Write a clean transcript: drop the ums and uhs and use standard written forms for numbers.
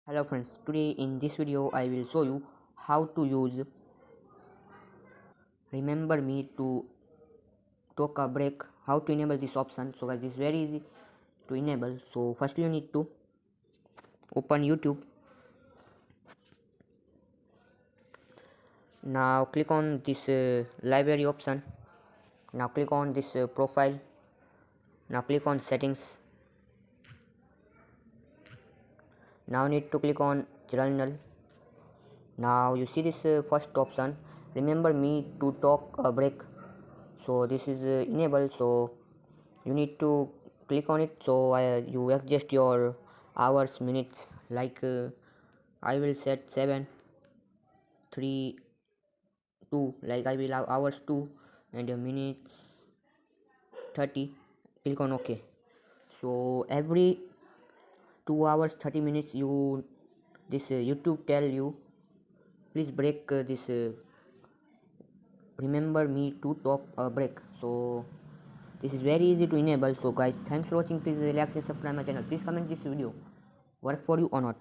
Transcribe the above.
Hello friends, today in this video I will show you how to use remember me to take a break, how to enable this option. So guys, this is very easy to enable. So first you need to open YouTube. Now click on this library option. Now click on this profile. Now click on settings. Now need to click on journal. Now you see this first option, remember me to talk a break. So this is enabled, so you need to click on it. So you adjust your hours, minutes, like I will set 7 3 2, like I will have hours 2 and minutes 30. Click on OK. So every 2 hours 30 minutes you this YouTube tell you please break this remember me to talk a break. So this is very easy to enable. So guys, thanks for watching. Please relax and subscribe my channel. Please comment this video work for you or not.